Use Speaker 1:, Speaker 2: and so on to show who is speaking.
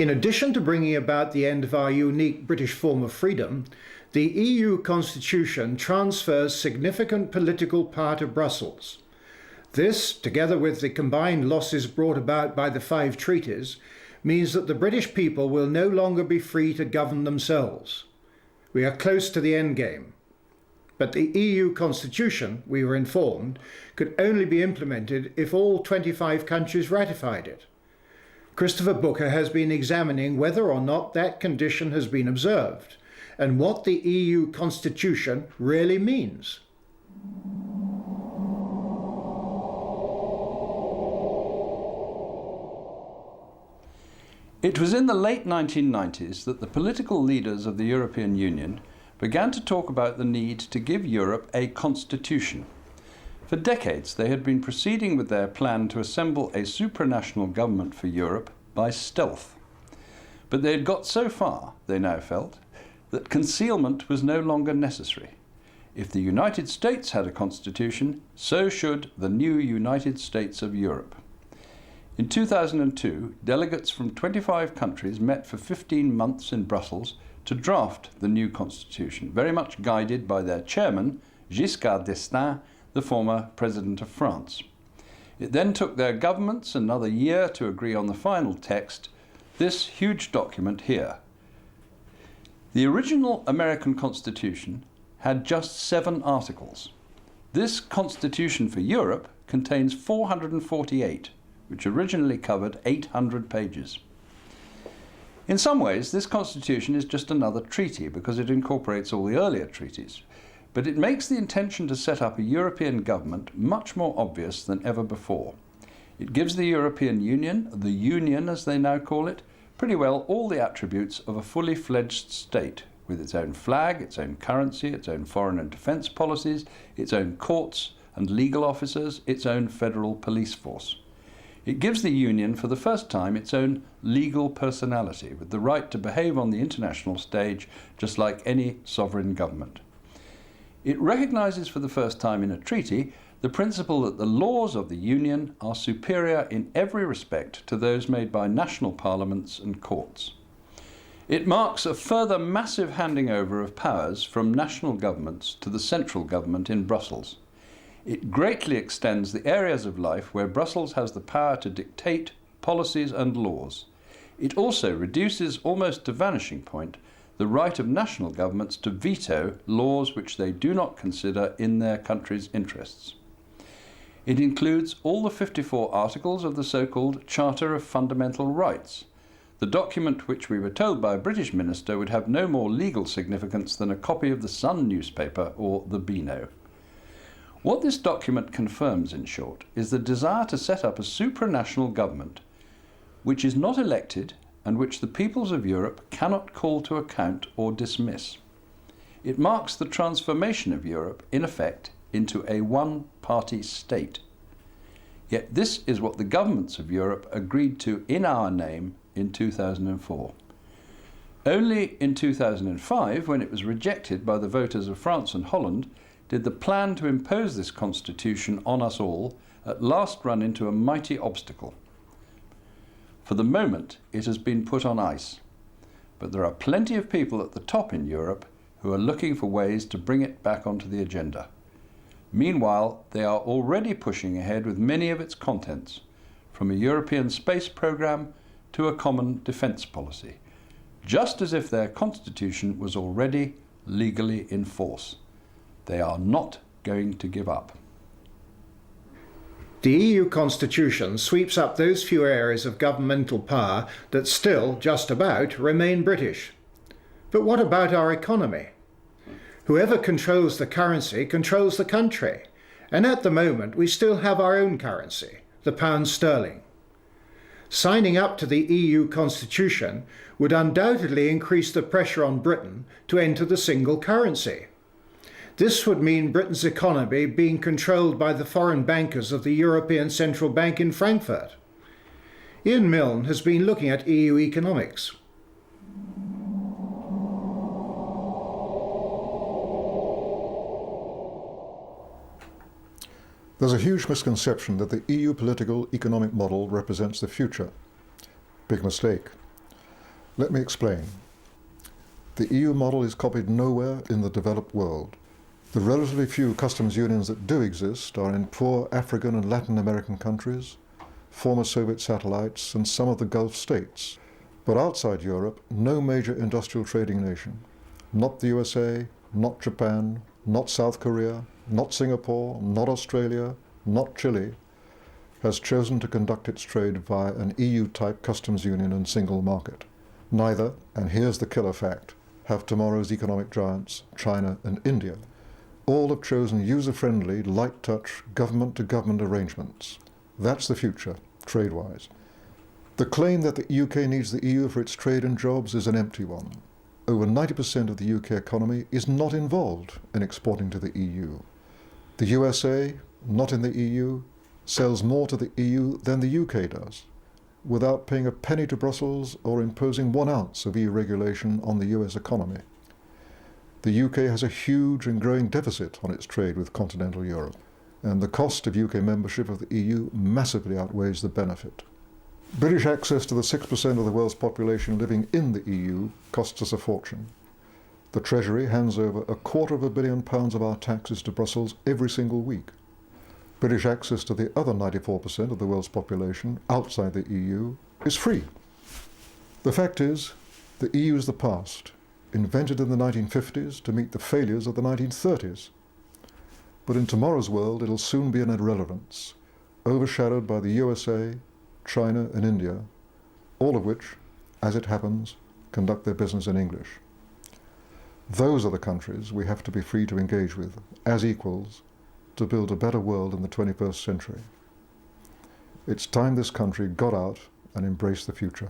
Speaker 1: In addition to bringing about the end of our unique British form of freedom, the EU Constitution transfers significant political power to Brussels. This, together with the combined losses brought about by the 5 treaties, means that the British people will no longer be free to govern themselves. We are close to the end game. But the EU Constitution, we were informed, could only be implemented if all 25 countries ratified it. Christopher Booker has been examining whether or not that condition has been observed, and what the EU Constitution really means.
Speaker 2: It was in the late 1990s that the political leaders of the European Union began to talk about the need to give Europe a constitution. For decades, they had been proceeding with their plan to assemble a supranational government for Europe by stealth. But they had got so far, they now felt, that concealment was no longer necessary. If the United States had a constitution, so should the new United States of Europe. In 2002, delegates from 25 countries met for 15 months in Brussels to draft the new constitution, very much guided by their chairman, Giscard d'Estaing, the former president of France. It then took their governments another year to agree on the final text, this huge document here. The original American Constitution had just 7 articles. This Constitution for Europe contains 448, which originally covered 800 pages. In some ways, this constitution is just another treaty because it incorporates all the earlier treaties, but it makes the intention to set up a European government much more obvious than ever before. It gives the European Union, the Union as they now call it, pretty well all the attributes of a fully fledged state, with its own flag, its own currency, its own foreign and defence policies, its own courts and legal officers, its own federal police force. It gives the Union for the first time its own legal personality, with the right to behave on the international stage just like any sovereign government. It recognises for the first time in a treaty the principle that the laws of the Union are superior in every respect to those made by national parliaments and courts. It marks a further massive handing over of powers from national governments to the central government in Brussels. It greatly extends the areas of life where Brussels has the power to dictate policies and laws. It also reduces almost to vanishing point the right of national governments to veto laws which they do not consider in their country's interests. It includes all the 54 articles of the so-called Charter of Fundamental Rights, the document which we were told by a British minister would have no more legal significance than a copy of the Sun newspaper or the Beano. What this document confirms, in short, is the desire to set up a supranational government which is not elected and which the peoples of Europe cannot call to account or dismiss. It marks the transformation of Europe, in effect, into a one-party state. Yet this is what the governments of Europe agreed to in our name in 2004. Only in 2005, when it was rejected by the voters of France and Holland, did the plan to impose this constitution on us all at last run into a mighty obstacle. For the moment, it has been put on ice, but there are plenty of people at the top in Europe who are looking for ways to bring it back onto the agenda. Meanwhile, they are already pushing ahead with many of its contents, from a European space programme to a common defence policy, just as if their constitution was already legally in force. They are not going to give up.
Speaker 1: The EU Constitution sweeps up those few areas of governmental power that still, just about, remain British. But what about our economy? Whoever controls the currency controls the country, and at the moment we still have our own currency, the pound sterling. Signing up to the EU Constitution would undoubtedly increase the pressure on Britain to enter the single currency. This would mean Britain's economy being controlled by the foreign bankers of the European Central Bank in Frankfurt. Ian Milne has been looking at EU economics.
Speaker 3: There's a huge misconception that the EU political economic model represents the future. Big mistake. Let me explain. The EU model is copied nowhere in the developed world. The relatively few customs unions that do exist are in poor African and Latin American countries, former Soviet satellites, and some of the Gulf states. But outside Europe, no major industrial trading nation, not the USA, not Japan, not South Korea, not Singapore, not Australia, not Chile, has chosen to conduct its trade via an EU-type customs union and single market. Neither, and here's the killer fact, have tomorrow's economic giants, China and India. All have chosen user-friendly, light-touch, government-to-government arrangements. That's the future, trade-wise. The claim that the UK needs the EU for its trade and jobs is an empty one. Over 90% of the UK economy is not involved in exporting to the EU. The USA, not in the EU, sells more to the EU than the UK does, without paying a penny to Brussels or imposing 1 ounce of EU regulation on the US economy. The UK has a huge and growing deficit on its trade with continental Europe, and the cost of UK membership of the EU massively outweighs the benefit. British access to the 6% of the world's population living in the EU costs us a fortune. The Treasury hands over £250 million of our taxes to Brussels every single week. British access to the other 94% of the world's population outside the EU is free. The fact is, the EU is the past, invented in the 1950s to meet the failures of the 1930s. But in tomorrow's world, it'll soon be an irrelevance, overshadowed by the USA, China and India, all of which, as it happens, conduct their business in English. Those are the countries we have to be free to engage with, as equals, to build a better world in the 21st century. It's time this country got out and embraced the future.